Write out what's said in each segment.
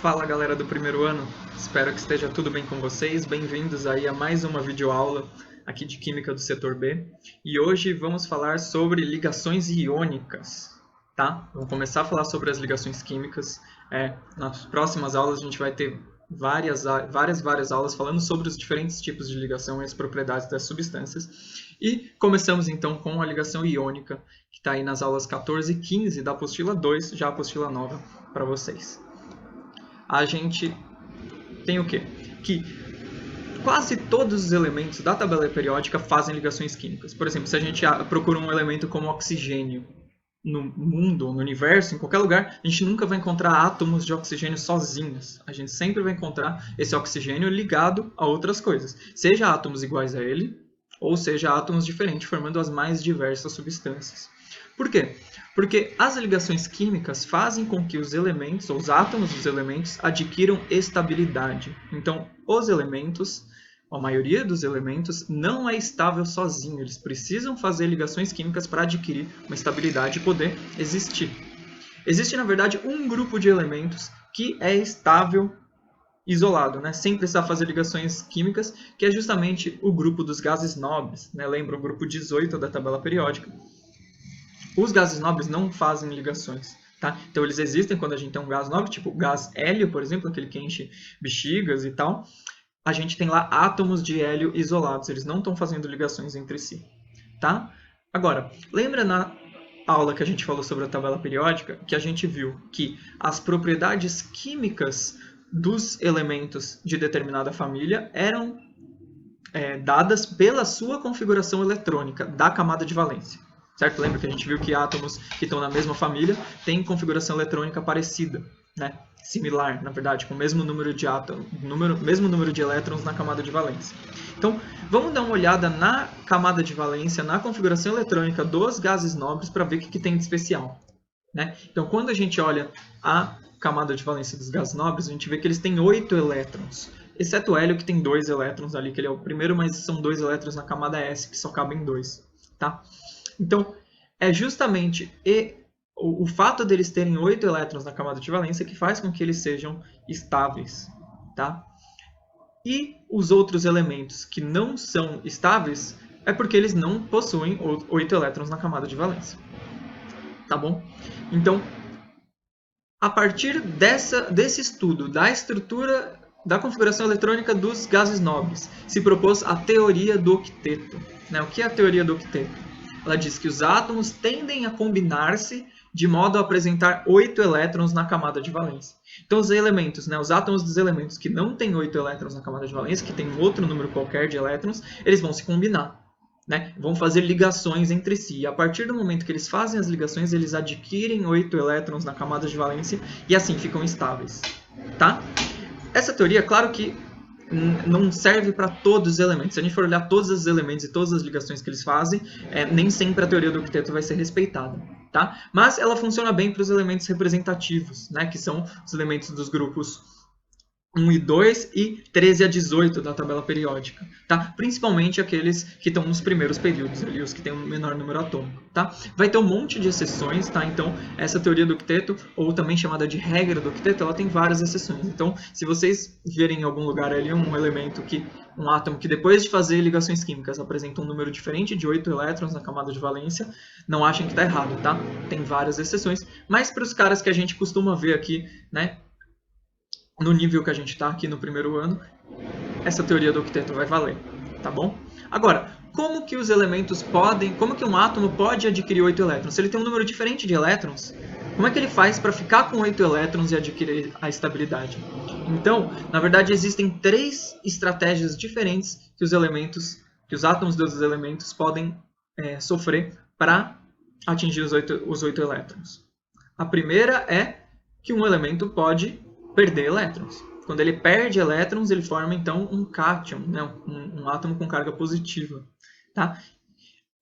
Fala galera do primeiro ano, espero que esteja tudo bem com vocês. Bem-vindos aí a mais uma videoaula aqui de Química do Setor B. E hoje vamos falar sobre ligações iônicas, tá? Vamos começar a falar sobre as ligações químicas. Nas próximas aulas a gente vai ter várias aulas falando sobre os diferentes tipos de ligação e as propriedades das substâncias. E começamos então com a ligação iônica, que está aí nas aulas 14 e 15 da apostila 2, já a apostila nova para vocês. A gente tem o quê? Que quase todos os elementos da tabela periódica fazem ligações químicas. Por exemplo, se a gente procura um elemento como oxigênio no mundo, no universo, em qualquer lugar, a gente nunca vai encontrar átomos de oxigênio sozinhos. A gente sempre vai encontrar esse oxigênio ligado a outras coisas. Seja átomos iguais a ele, ou seja átomos diferentes, formando as mais diversas substâncias. Por quê? Porque as ligações químicas fazem com que os elementos, ou os átomos dos elementos, adquiram estabilidade. Então, os elementos, a maioria dos elementos, não é estável sozinho. Eles precisam fazer ligações químicas para adquirir uma estabilidade e poder existir. Existe, na verdade, um grupo de elementos que é estável isolado, né? Sem precisar fazer ligações químicas, que é justamente o grupo dos gases nobres. Né? Lembra o grupo 18 da tabela periódica? Os gases nobres não fazem ligações, tá? Então eles existem quando a gente tem um gás nobre, tipo o gás hélio, por exemplo, aquele que enche bexigas e tal. A gente tem lá átomos de hélio isolados, eles não estão fazendo ligações entre si, tá? Agora, lembra na aula que a gente falou sobre a tabela periódica, que a gente viu que as propriedades químicas dos elementos de determinada família eram dadas pela sua configuração eletrônica da camada de valência. Certo? Lembra que a gente viu que átomos que estão na mesma família têm configuração eletrônica parecida, né? Similar, na verdade, com o mesmo número de átomos, mesmo número de elétrons na camada de valência. Então, vamos dar uma olhada na camada de valência, na configuração eletrônica dos gases nobres para ver o que tem de especial, né? Então, quando a gente olha a camada de valência dos gases nobres, a gente vê que eles têm 8 elétrons, exceto o hélio, que tem 2 elétrons ali, que ele é o primeiro, mas são 2 elétrons na camada S, que só cabem 2, tá? Então, é justamente o fato deles terem 8 elétrons na camada de valência que faz com que eles sejam estáveis, tá? E os outros elementos que não são estáveis é porque eles não possuem 8 elétrons na camada de valência, tá bom? Então, a partir desse estudo da estrutura da configuração eletrônica dos gases nobres, se propôs a teoria do octeto, né? O que é a teoria do octeto? Ela diz que os átomos tendem a combinar-se de modo a apresentar 8 elétrons na camada de valência. Então, os elementos, né, os átomos dos elementos que não têm 8 elétrons na camada de valência, que tem outro número qualquer de elétrons, eles vão se combinar, né? Vão fazer ligações entre si. E a partir do momento que eles fazem as ligações, eles adquirem 8 elétrons na camada de valência e assim ficam estáveis, tá? Essa teoria, claro que não serve para todos os elementos. Se a gente for olhar todos os elementos e todas as ligações que eles fazem, nem sempre a teoria do octeto vai ser respeitada, tá? Mas ela funciona bem para os elementos representativos, né? Que são os elementos dos grupos 1 e 2 e 13 a 18 da tabela periódica, tá? Principalmente aqueles que estão nos primeiros períodos, ali, os que têm um menor número atômico, tá? Vai ter um monte de exceções, tá? Então, essa teoria do octeto, ou também chamada de regra do octeto, ela tem várias exceções. Então, se vocês verem em algum lugar ali um átomo que depois de fazer ligações químicas apresenta um número diferente de 8 elétrons na camada de valência, não achem que está errado, tá? Tem várias exceções, mas para os caras que a gente costuma ver aqui, né? No nível que a gente está aqui no primeiro ano, essa teoria do octeto vai valer, tá bom? Agora, como que um átomo pode adquirir 8 elétrons? Se ele tem um número diferente de elétrons, como é que ele faz para ficar com 8 elétrons e adquirir a estabilidade? Então, na verdade, existem 3 estratégias diferentes que os átomos dos elementos podem sofrer para atingir os 8 elétrons. A primeira é que um elemento pode perder elétrons. Quando ele perde elétrons, ele forma então um cátion, né? um átomo com carga positiva. Tá?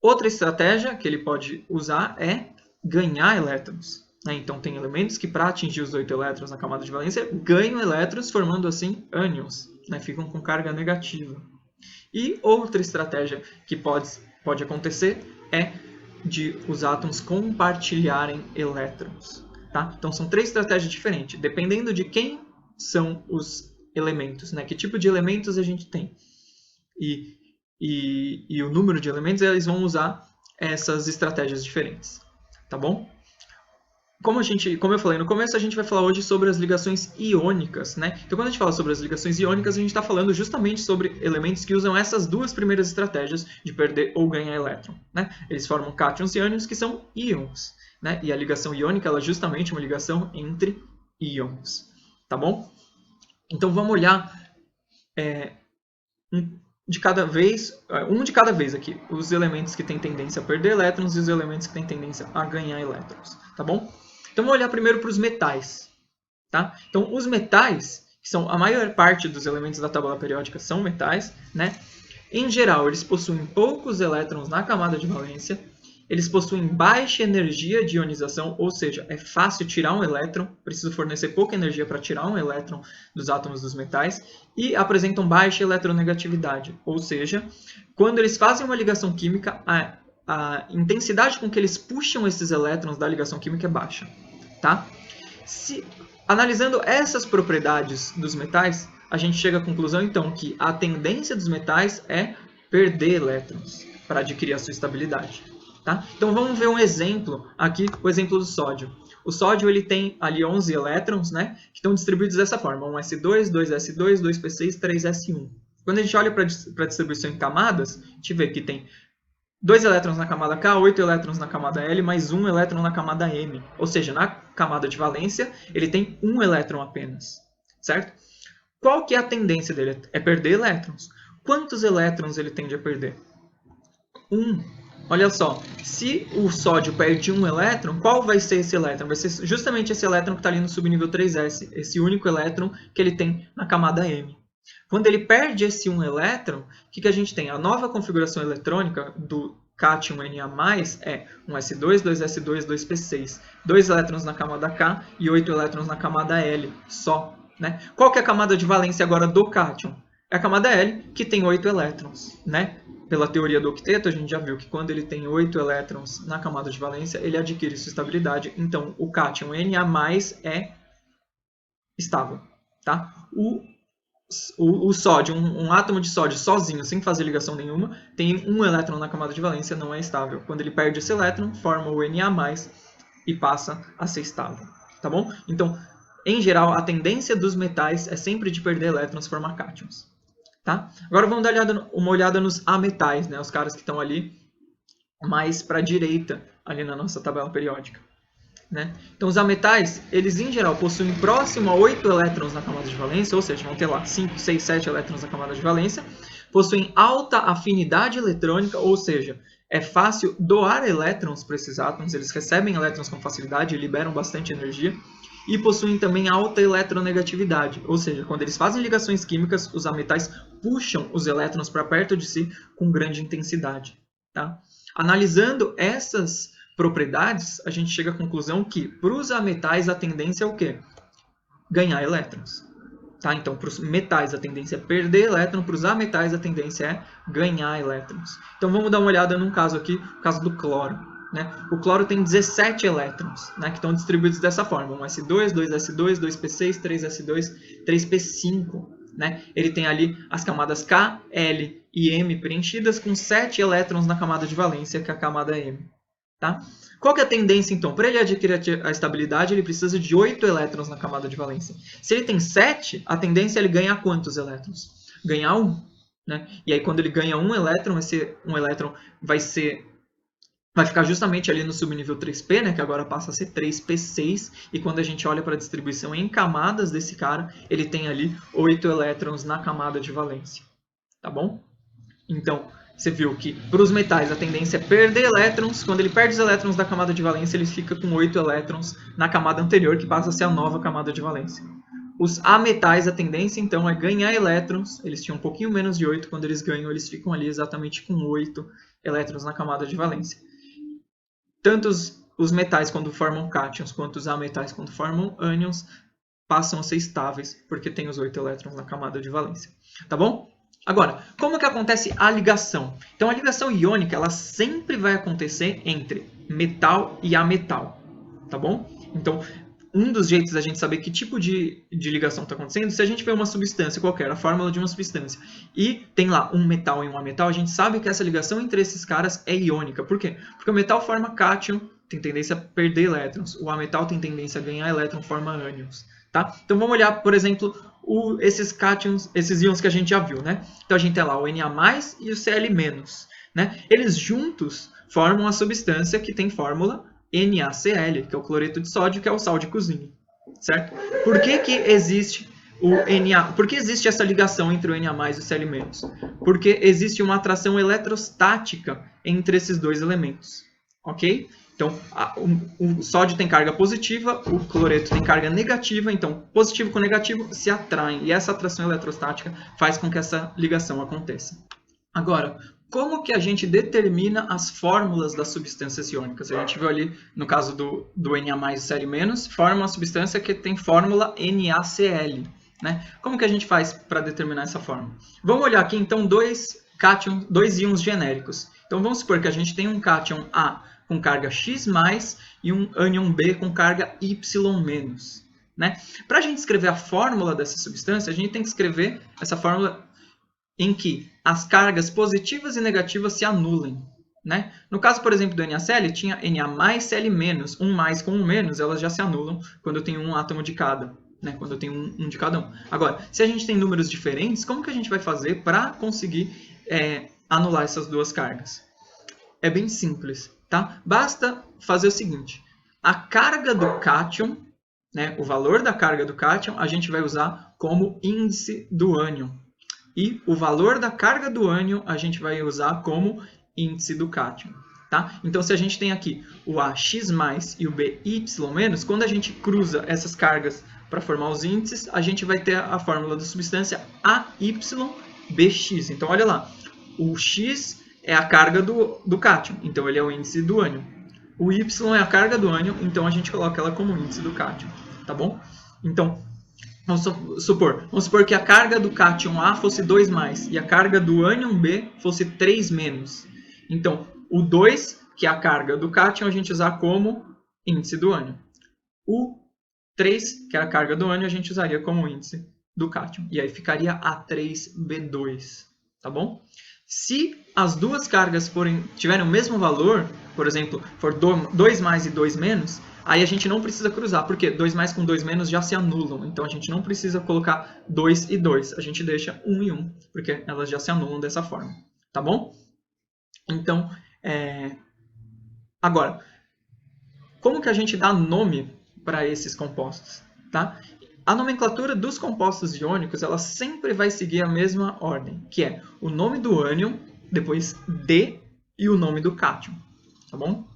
Outra estratégia que ele pode usar é ganhar elétrons. Né? Então, tem elementos que, para atingir os 8 elétrons na camada de valência, ganham elétrons, formando assim ânions, né? Ficam com carga negativa. E outra estratégia que pode acontecer é de os átomos compartilharem elétrons. Tá? Então, são 3 estratégias diferentes. Dependendo de quem são os elementos, né? Que tipo de elementos a gente tem. E o número de elementos, eles vão usar essas estratégias diferentes, tá bom? Como eu falei no começo, a gente vai falar hoje sobre as ligações iônicas, né? Então, quando a gente fala sobre as ligações iônicas, a gente está falando justamente sobre elementos que usam essas duas primeiras estratégias de perder ou ganhar elétron, né? Eles formam cátions e ânions, que são íons, né? E a ligação iônica, ela é justamente uma ligação entre íons, tá bom? Então, vamos olhar um de cada vez aqui, os elementos que têm tendência a perder elétrons e os elementos que têm tendência a ganhar elétrons, tá bom? Então, vamos olhar primeiro para os metais, tá? Então, os metais, que são a maior parte dos elementos da tabela periódica, são metais, né? Em geral, eles possuem poucos elétrons na camada de valência, eles possuem baixa energia de ionização, ou seja, é fácil tirar um elétron, preciso fornecer pouca energia para tirar um elétron dos átomos dos metais, e apresentam baixa eletronegatividade, ou seja, quando eles fazem uma ligação química, a intensidade com que eles puxam esses elétrons da ligação química é baixa, tá? Analisando essas propriedades dos metais, a gente chega à conclusão, então, que a tendência dos metais é perder elétrons para adquirir a sua estabilidade, tá? Então, vamos ver um exemplo aqui, o exemplo do sódio. O sódio ele tem ali 11 elétrons, né, que estão distribuídos dessa forma, 1s2, 2s2, 2p6, 3s1. Quando a gente olha para a distribuição em camadas, a gente vê que tem 2 elétrons na camada K, 8 elétrons na camada L, mais 1 elétron na camada M. Ou seja, na camada de valência, ele tem 1 elétron apenas, certo? Qual que é a tendência dele? É perder elétrons. Quantos elétrons ele tende a perder? 1. Olha só, se o sódio perde 1 elétron, qual vai ser esse elétron? Vai ser justamente esse elétron que está ali no subnível 3s, esse único elétron que ele tem na camada M. Quando ele perde esse 1 elétron, o que a gente tem? A nova configuração eletrônica do cátion Na+, é 1s2, 2s2, 2p6. 2 elétrons na camada K e 8 elétrons na camada L, só. Né? Qual que é a camada de valência agora do cátion? É a camada L, que tem 8 elétrons. Né? Pela teoria do octeto, a gente já viu que quando ele tem 8 elétrons na camada de valência, ele adquire sua estabilidade. Então, o cátion Na+, é estável. Tá? O sódio, um átomo de sódio sozinho, sem fazer ligação nenhuma, tem 1 elétron na camada de valência, não é estável. Quando ele perde esse elétron, forma o Na+, e passa a ser estável. Tá bom? Então, em geral, a tendência dos metais é sempre de perder elétrons e formar cátions. Tá? Agora vamos dar uma olhada nos ametais, né? Os caras que estão ali mais para a direita, ali na nossa tabela periódica. Né? Então, os ametais, eles em geral possuem próximo a 8 elétrons na camada de valência, ou seja, vão ter lá 5, 6, 7 elétrons na camada de valência, possuem alta afinidade eletrônica, ou seja, é fácil doar elétrons para esses átomos, eles recebem elétrons com facilidade e liberam bastante energia, e possuem também alta eletronegatividade, ou seja, quando eles fazem ligações químicas, os ametais puxam os elétrons para perto de si com grande intensidade. Tá? Analisando essas propriedades, a gente chega à conclusão que para os ametais a tendência é o quê? Ganhar elétrons. Tá? Então, para os metais a tendência é perder elétron, para os ametais a tendência é ganhar elétrons. Então, vamos dar uma olhada num caso aqui, o caso do cloro. Né? O cloro tem 17 elétrons, né, que estão distribuídos dessa forma, 1s2, 2s2, 2p6, 3s2, 3p5. Né? Ele tem ali as camadas K, L e M preenchidas com 7 elétrons na camada de valência, que é a camada M. Tá? Qual que é a tendência, então? Para ele adquirir a estabilidade, ele precisa de 8 elétrons na camada de valência. Se ele tem 7, a tendência é ele ganhar quantos elétrons? Ganhar 1. Né? E aí, quando ele ganha 1 elétron, esse 1 elétron vai ficar justamente ali no subnível 3p, né, que agora passa a ser 3p6, e quando a gente olha para a distribuição em camadas desse cara, ele tem ali 8 elétrons na camada de valência. Tá bom? Então, você viu que para os metais a tendência é perder elétrons. Quando ele perde os elétrons da camada de valência, ele fica com 8 elétrons na camada anterior, que passa a ser a nova camada de valência. Os ametais, a tendência então é ganhar elétrons. Eles tinham um pouquinho menos de 8. Quando eles ganham, eles ficam ali exatamente com 8 elétrons na camada de valência. Tanto os metais quando formam cátions, quanto os ametais quando formam ânions, passam a ser estáveis, porque tem os 8 elétrons na camada de valência. Tá bom? Agora, como que acontece a ligação? Então, a ligação iônica, ela sempre vai acontecer entre metal e ametal. Tá bom? Então, um dos jeitos da gente saber que tipo de ligação está acontecendo, se a gente vê uma substância qualquer, a fórmula de uma substância, e tem lá um metal e um ametal, a gente sabe que essa ligação entre esses caras é iônica. Por quê? Porque o metal forma cátion, tem tendência a perder elétrons. O ametal tem tendência a ganhar elétron, forma ânions. Tá? Então vamos olhar, por exemplo, esses cátions, esses íons que a gente já viu. Né? Então a gente tem lá o Na+, e o Cl-. Né? Eles juntos formam a substância que tem fórmula NaCl, que é o cloreto de sódio, que é o sal de cozinha, certo? Por que existe por que existe essa ligação entre o Na+ e o Cl-? Porque existe uma atração eletrostática entre esses dois elementos, ok? Então, o sódio tem carga positiva, o cloreto tem carga negativa, então positivo com negativo se atraem, e essa atração eletrostática faz com que essa ligação aconteça. Agora, como que a gente determina as fórmulas das substâncias iônicas? A gente viu ali, no caso do Na+ e Cl-, forma uma substância que tem fórmula NaCl. Né? Como que a gente faz para determinar essa fórmula? Vamos olhar aqui, então, dois íons genéricos. Então, vamos supor que a gente tem um cátion A com carga X+, e um ânion B com carga Y-. Né? Para a gente escrever a fórmula dessa substância, a gente tem que escrever essa fórmula em que as cargas positivas e negativas se anulem. Né? No caso, por exemplo, do NaCl, tinha Na+, Cl-, um mais com um menos, elas já se anulam quando eu tenho um átomo de cada. Né? Quando eu tenho um de cada um. Agora, se a gente tem números diferentes, como que a gente vai fazer para conseguir anular essas duas cargas? É bem simples. Tá? Basta fazer o seguinte. A carga do cátion, né, o valor da carga do cátion, a gente vai usar como índice do ânion. E o valor da carga do ânion a gente vai usar como índice do cátion. Tá? Então, se a gente tem aqui o AX+ e o BY-, quando a gente cruza essas cargas para formar os índices, a gente vai ter a fórmula da substância AYBX. Então, olha lá, o X é a carga do cátion, então ele é o índice do ânion. O Y é a carga do ânion, então a gente coloca ela como índice do cátion. Tá bom? Então, vamos supor que a carga do cátion A fosse 2+, e a carga do ânion B fosse 3-. Então, o 2, que é a carga do cátion, a gente usar como índice do ânion. O 3, que é a carga do ânion, a gente usaria como índice do cátion. E aí ficaria A3B2. Tá bom? Se as duas cargas tiverem o mesmo valor, por exemplo, for 2+ e 2-, aí a gente não precisa cruzar, porque 2+ com 2- já se anulam. Então, a gente não precisa colocar 2 e 2. A gente deixa 1 e 1, porque elas já se anulam dessa forma. Tá bom? Então, agora, como que a gente dá nome para esses compostos? Tá? A nomenclatura dos compostos iônicos ela sempre vai seguir a mesma ordem, que é o nome do ânion, depois D e o nome do cátion. Tá bom?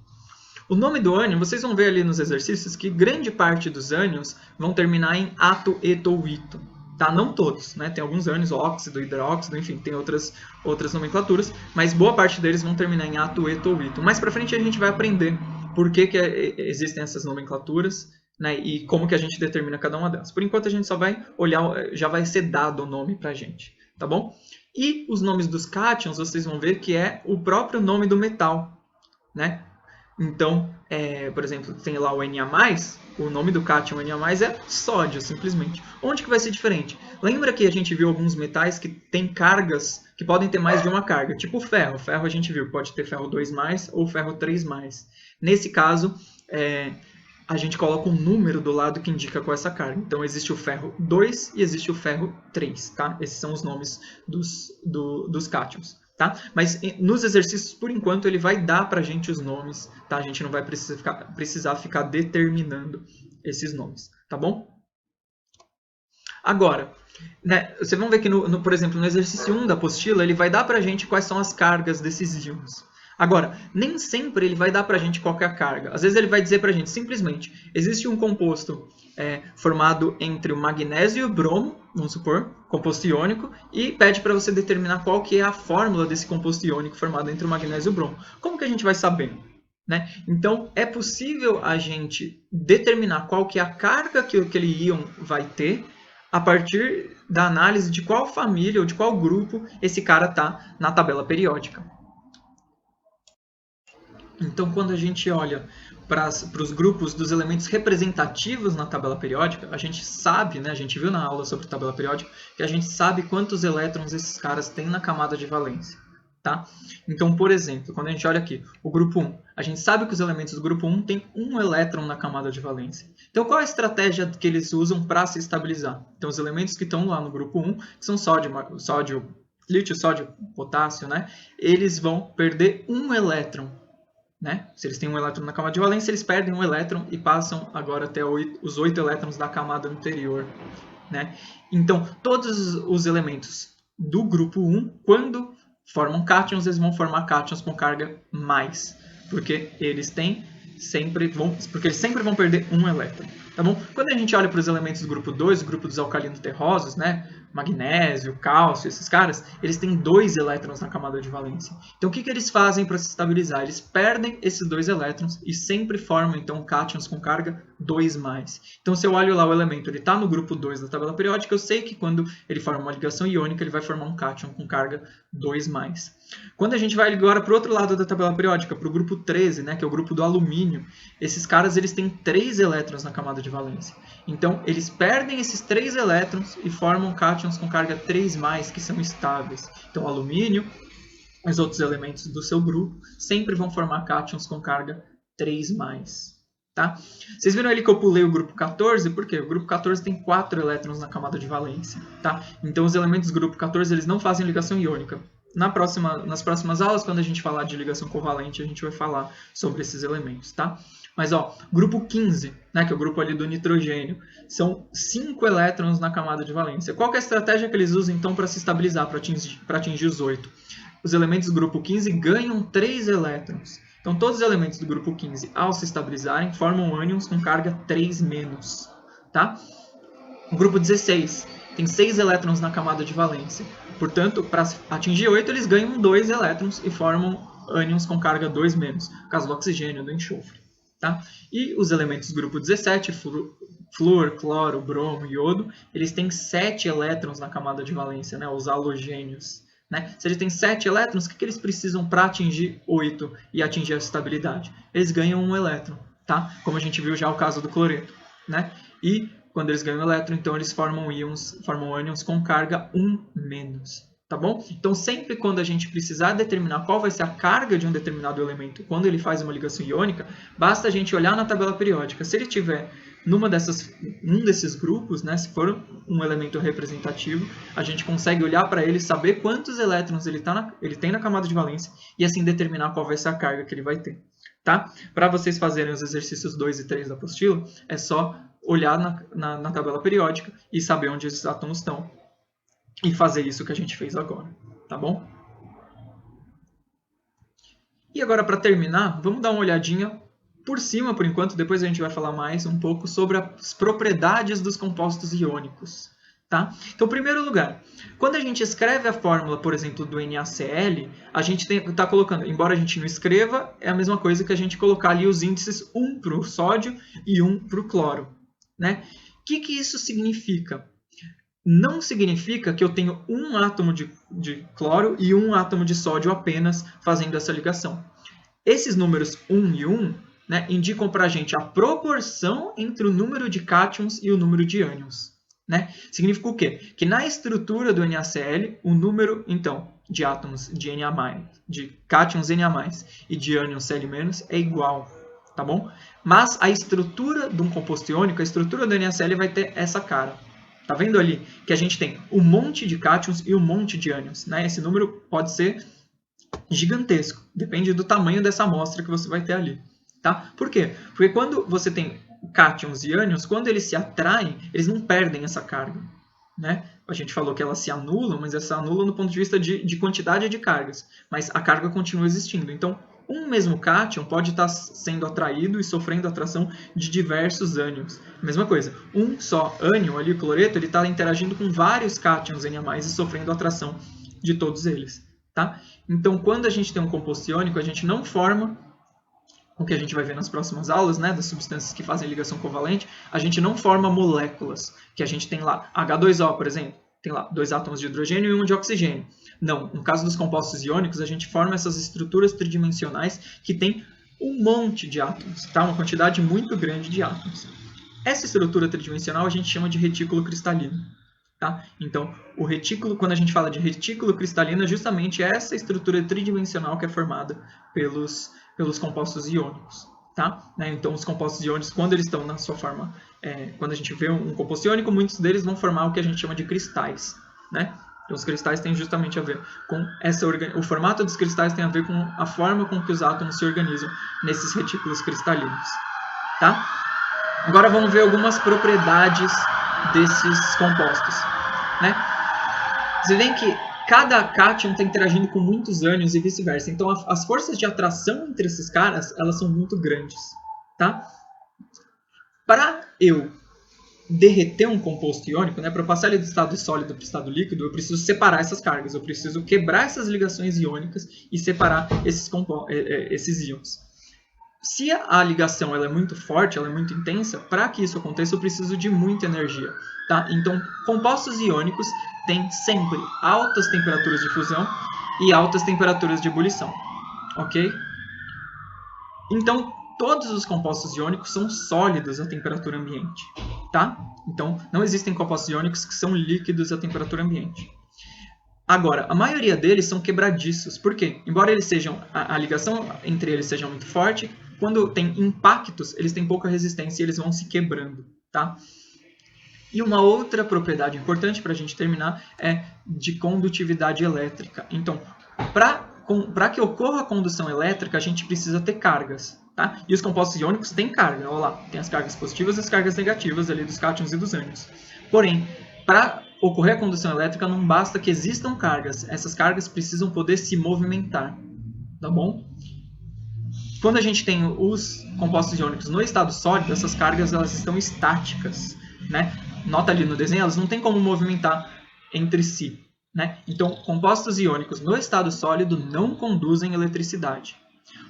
O nome do ânion, vocês vão ver ali nos exercícios que grande parte dos ânions vão terminar em ato, eto ou ito. Tá? Não todos, né? Tem alguns ânions, óxido, hidróxido, enfim, tem outras nomenclaturas, mas boa parte deles vão terminar em ato, eto ou ito. Mais pra frente a gente vai aprender por que existem essas nomenclaturas, né, e como que a gente determina cada uma delas. Por enquanto a gente só vai olhar, já vai ser dado o nome pra gente, tá bom? E os nomes dos cátions, vocês vão ver que é o próprio nome do metal, né? Então, por exemplo, tem lá o Na+, o nome do cátion Na+, é sódio, simplesmente. Onde que vai ser diferente? Lembra que a gente viu alguns metais que têm cargas, que podem ter mais de uma carga, tipo o ferro. O ferro a gente viu que pode ter ferro 2+ ou ferro 3+. Nesse caso, a gente coloca um número do lado que indica qual é essa carga. Então, existe o ferro 2 e existe o ferro 3. Tá? Esses são os nomes dos cátions. Tá? Mas nos exercícios, por enquanto, ele vai dar para a gente os nomes. Tá? A gente não vai precisar ficar determinando esses nomes. Tá bom? Agora, né, vocês vão ver que, por exemplo, no exercício 1 da apostila, ele vai dar para a gente quais são as cargas desses íons. Agora, nem sempre ele vai dar para a gente qual que é a carga. Às vezes ele vai dizer para a gente, simplesmente, existe um composto formado entre o magnésio e o bromo, vamos supor, composto iônico, e pede para você determinar qual que é a fórmula desse composto iônico formado entre o magnésio e o bromo. Como que a gente vai saber? Né? Então, é possível a gente determinar qual que é a carga que aquele íon vai ter a partir da análise de qual família ou de qual grupo esse cara está na tabela periódica. Então, quando a gente olha para os grupos dos elementos representativos na tabela periódica, a gente sabe, né, a gente viu na aula sobre tabela periódica, que a gente sabe quantos elétrons esses caras têm na camada de valência. Tá? Então, por exemplo, quando a gente olha aqui, o grupo 1, a gente sabe que os elementos do grupo 1 têm um elétron na camada de valência. Então, qual é a estratégia que eles usam para se estabilizar? Então, os elementos que estão lá no grupo 1, que são lítio, sódio, potássio, né? Eles vão perder um elétron. Né? Se eles têm um elétron na camada de valência, eles perdem um elétron e passam agora até os 8 elétrons da camada anterior. Né? Então, todos os elementos do grupo 1, quando formam cátions, eles vão formar cátions com carga mais, porque eles sempre vão perder um elétron. Tá bom? Quando a gente olha para os elementos do grupo 2, o grupo dos alcalinos terrosos, né? Magnésio, cálcio, esses caras, eles têm 2 elétrons na camada de valência. Então, o que eles fazem para se estabilizar? Eles perdem esses 2 elétrons e sempre formam, então, cátions com carga 2+. Então, se eu olho lá o elemento, ele está no grupo 2 da tabela periódica, eu sei que quando ele forma uma ligação iônica, ele vai formar um cátion com carga 2+. Quando a gente vai agora para o outro lado da tabela periódica, para o grupo 13, né, que é o grupo do alumínio, esses caras eles têm 3 elétrons na camada de valência. Então, eles perdem esses 3 elétrons e formam cátions com carga 3+, que são estáveis. Então, o alumínio, os outros elementos do seu grupo, sempre vão formar cátions com carga 3+. Tá? Vocês viram ali que eu pulei o grupo 14? Por quê? O grupo 14 tem 4 elétrons na camada de valência. Tá? Então, os elementos do grupo 14 eles não fazem ligação iônica. Nas próximas aulas, quando a gente falar de ligação covalente, a gente vai falar sobre esses elementos, tá? Mas, ó, grupo 15, né, que é o grupo ali do nitrogênio, são 5 elétrons na camada de valência. Qual que é a estratégia que eles usam, então, para se estabilizar, para atingir os 8? Os elementos do grupo 15 ganham 3 elétrons. Então, todos os elementos do grupo 15, ao se estabilizarem, formam ânions com carga 3-, tá? O grupo 16 tem 6 elétrons na camada de valência. Portanto, para atingir 8, eles ganham 2 elétrons e formam ânions com carga 2-, no caso do oxigênio, do enxofre. Tá? E os elementos do grupo 17, flúor, cloro, bromo e iodo, eles têm 7 elétrons na camada de valência, né? Os halogênios. Né? Se eles têm 7 elétrons, o que eles precisam para atingir 8 e atingir a estabilidade? Eles ganham 1 elétron, tá? Como a gente viu já o caso do cloreto. Né? E quando eles ganham elétron, então eles formam ânions com carga 1-. Tá bom? Então, sempre quando a gente precisar determinar qual vai ser a carga de um determinado elemento, quando ele faz uma ligação iônica, basta a gente olhar na tabela periódica. Se ele tiver num desses grupos, né, se for um elemento representativo, a gente consegue olhar para ele, saber quantos elétrons ele tem na camada de valência e assim determinar qual vai ser a carga que ele vai ter. Tá? Para vocês fazerem os exercícios 2 e 3 da apostila, é só olhar na tabela periódica e saber onde esses átomos estão e fazer isso que a gente fez agora, tá bom? E agora, para terminar, vamos dar uma olhadinha por cima, por enquanto, depois a gente vai falar mais um pouco sobre as propriedades dos compostos iônicos. Tá? Então, em primeiro lugar, quando a gente escreve a fórmula, por exemplo, do NaCl, a gente está colocando, embora a gente não escreva, é a mesma coisa que a gente colocar ali os índices 1 para o sódio e 1 para o cloro. Né? O que isso significa? Não significa que eu tenho um átomo de cloro e um átomo de sódio apenas fazendo essa ligação. Esses números 1 e 1, né, indicam para a gente a proporção entre o número de cátions e o número de ânions. Né? Significa o quê? Que na estrutura do NaCl, o número, então, de átomos de Na+, de cátions Na+, e de ânions Cl- é igual. Tá bom? Mas a estrutura de um composto iônico, a estrutura do NaCl vai ter essa cara. Tá vendo ali que a gente tem um monte de cátions e um monte de ânions, né? Esse número pode ser gigantesco, depende do tamanho dessa amostra que você vai ter ali. Tá? Por quê? Porque quando você tem cátions e ânions, quando eles se atraem, eles não perdem essa carga. Né? A gente falou que elas se anulam, mas elas se anulam do ponto de vista de quantidade de cargas. Mas a carga continua existindo. Então, um mesmo cátion pode estar sendo atraído e sofrendo atração de diversos ânions. Mesma coisa, um só ânion ali, o cloreto, ele está interagindo com vários cátions Na+, e sofrendo atração de todos eles. Tá? Então, quando a gente tem um composto iônico, a gente não forma, o que a gente vai ver nas próximas aulas, né, das substâncias que fazem ligação covalente, a gente não forma moléculas, que a gente tem lá, H2O, por exemplo, tem lá 2 átomos de hidrogênio e 1 de oxigênio. Não, no caso dos compostos iônicos, a gente forma essas estruturas tridimensionais que têm um monte de átomos, tá? Uma quantidade muito grande de átomos. Essa estrutura tridimensional a gente chama de retículo cristalino. Tá? Então, o retículo, quando a gente fala de retículo cristalino, é justamente essa estrutura tridimensional que é formada pelos compostos iônicos. Tá? Então, os compostos iônicos, quando eles estão na sua forma, quando a gente vê um composto iônico, muitos deles vão formar o que a gente chama de cristais. Né? Então, os cristais têm justamente a ver com o formato dos cristais tem a ver com a forma com que os átomos se organizam nesses retículos cristalinos. Tá? Agora vamos ver algumas propriedades desses compostos. Né? Você vê que cada cátion está interagindo com muitos ânions e vice-versa. Então, as forças de atração entre esses caras, elas são muito grandes. Tá? Para eu derreter um composto iônico, né, para eu passar ele do estado sólido para o estado líquido, eu preciso separar essas cargas. Eu preciso quebrar essas ligações iônicas e separar esses íons. Se a ligação ela é muito forte, ela é muito intensa, para que isso aconteça eu preciso de muita energia. Tá? Então, compostos iônicos têm sempre altas temperaturas de fusão e altas temperaturas de ebulição. Ok? Então, todos os compostos iônicos são sólidos à temperatura ambiente. Tá? Então, não existem compostos iônicos que são líquidos à temperatura ambiente. Agora, a maioria deles são quebradiços. Por quê? Embora eles sejam, a ligação entre eles seja muito forte, quando tem impactos, eles têm pouca resistência e eles vão se quebrando. Tá? E uma outra propriedade importante para a gente terminar é de condutividade elétrica. Então, para que ocorra a condução elétrica, a gente precisa ter cargas. Tá? E os compostos iônicos têm carga. Olha lá, tem as cargas positivas e as cargas negativas ali dos cátions e dos ânions. Porém, para ocorrer a condução elétrica, não basta que existam cargas. Essas cargas precisam poder se movimentar. Tá bom? Quando a gente tem os compostos iônicos no estado sólido, essas cargas elas estão estáticas. Né? Nota ali no desenho, elas não têm como movimentar entre si. Né? Então, compostos iônicos no estado sólido não conduzem eletricidade.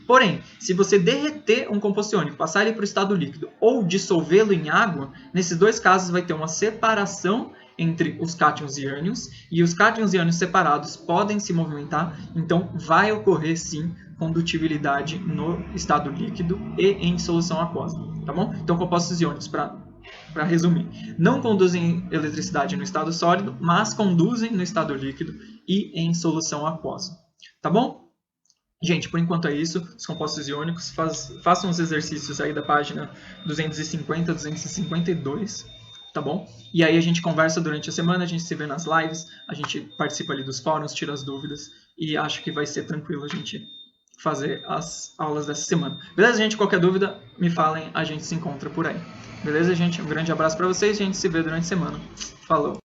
Porém, se você derreter um composto iônico, passar ele para o estado líquido ou dissolvê-lo em água, nesses dois casos vai ter uma separação entre os cátions e ânions, e os cátions e ânions separados podem se movimentar, então vai ocorrer sim condutibilidade no estado líquido e em solução aquosa. Tá bom? Então, compostos iônicos, para resumir, não conduzem eletricidade no estado sólido, mas conduzem no estado líquido e em solução aquosa. Tá bom? Gente, por enquanto é isso. Os compostos iônicos, façam os exercícios aí da página 250, 252, tá bom? E aí a gente conversa durante a semana, a gente se vê nas lives, a gente participa ali dos fóruns, tira as dúvidas e acho que vai ser tranquilo a gente fazer as aulas dessa semana. Beleza, gente? Qualquer dúvida, me falem, a gente se encontra por aí. Beleza, gente? Um grande abraço para vocês e a gente se vê durante a semana. Falou!